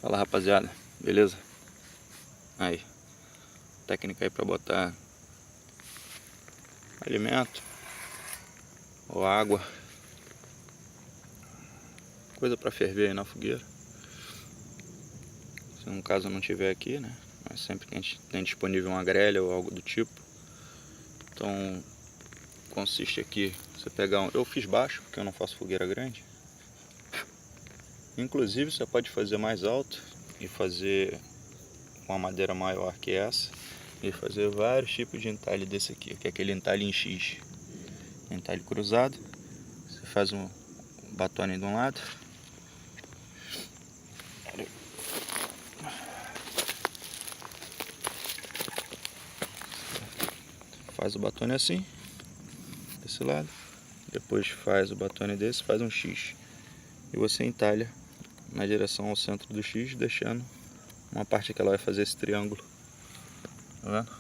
Fala, rapaziada, beleza? Aí, técnica aí pra botar alimento ou água, coisa pra ferver aí na fogueira. Se no caso não tiver aqui, né? Mas sempre que a gente tem disponível uma grelha ou algo do tipo. Então, consiste aqui, você pegar eu fiz baixo, porque eu não faço fogueira grande. Inclusive, você pode fazer mais alto e fazer uma madeira maior que essa. E fazer vários tipos de entalhe desse aqui, que é aquele entalhe em X. Entalhe cruzado. Você faz um batone de um lado. Faz o batone assim, desse lado. Depois faz o batone desse, faz um X. E você entalha na direção ao centro do X, deixando uma parte que ela vai fazer esse triângulo. Tá vendo?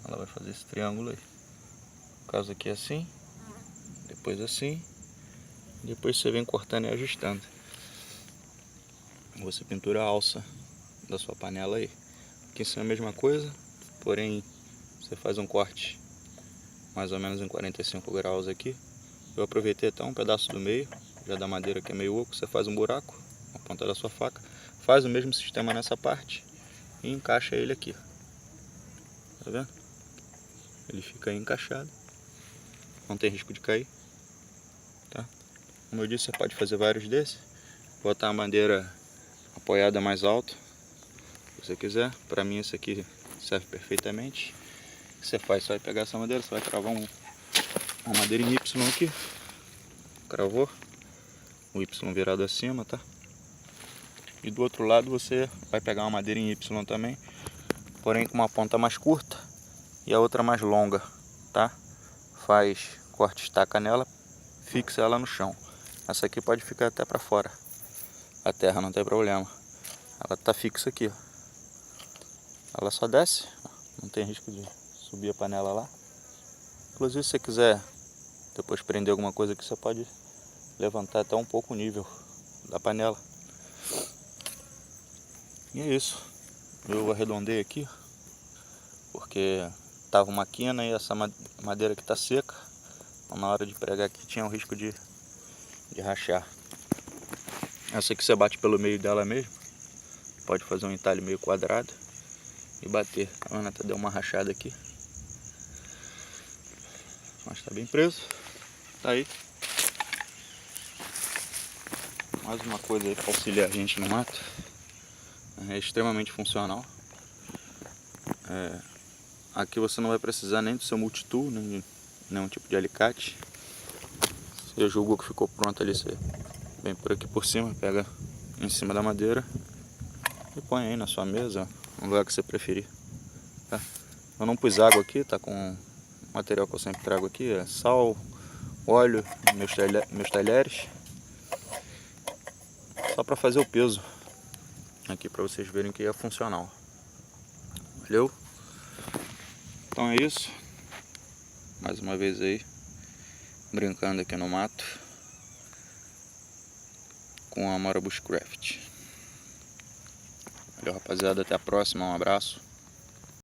Ela vai fazer esse triângulo aí. No caso aqui é assim, depois assim, depois você vem cortando e ajustando. Você pintura a alça da sua panela aí. Aqui em cima é a mesma coisa, porém você faz um corte mais ou menos em 45 graus aqui. Eu aproveitei até um pedaço do meio, já da madeira que é meio oco, você faz um buraco na ponta da sua faca, faz o mesmo sistema nessa parte e encaixa ele aqui. Tá vendo? Ele fica aí encaixado, não tem risco de cair, tá? Como eu disse, você pode fazer vários desses, botar a madeira apoiada mais alto, se você quiser. Para mim esse aqui serve perfeitamente. O que você faz? Você vai pegar essa madeira, você vai cravar uma madeira em Y aqui, cravou, o Y virado acima, tá? E do outro lado você vai pegar uma madeira em Y também, porém com uma ponta mais curta e a outra mais longa, tá? Faz corte estaca nela, fixa ela no chão. Essa aqui pode ficar até para fora, a terra não tem problema. Ela tá fixa aqui, ó. Ela só desce, não tem risco de subir a panela lá. Inclusive, se você quiser depois prender alguma coisa aqui, você pode levantar até um pouco o nível da panela. E é isso. Eu arredondei aqui porque tava uma quina e essa madeira aqui tá seca. Então, na hora de pregar aqui tinha o risco de rachar. Essa aqui você bate pelo meio dela mesmo. Pode fazer um entalhe meio quadrado e bater. A Ana até deu uma rachada aqui, mas tá bem preso. Tá aí. Mais uma coisa aí para auxiliar a gente no mato. É extremamente funcional. Aqui você não vai precisar nem do seu multitool, nem nenhum tipo de alicate. Você julgou que ficou pronto ali, você vem por aqui por cima, pega em cima da madeira e põe aí na sua mesa, no lugar que você preferir, tá? Eu não pus água aqui, tá com o material que eu sempre trago aqui, é sal, óleo, meus talheres, só para fazer o peso aqui para vocês verem que é funcional. Valeu? Então é isso. Mais uma vez aí, brincando aqui no mato com a Amora Bushcraft. Valeu, rapaziada, até a próxima, um abraço.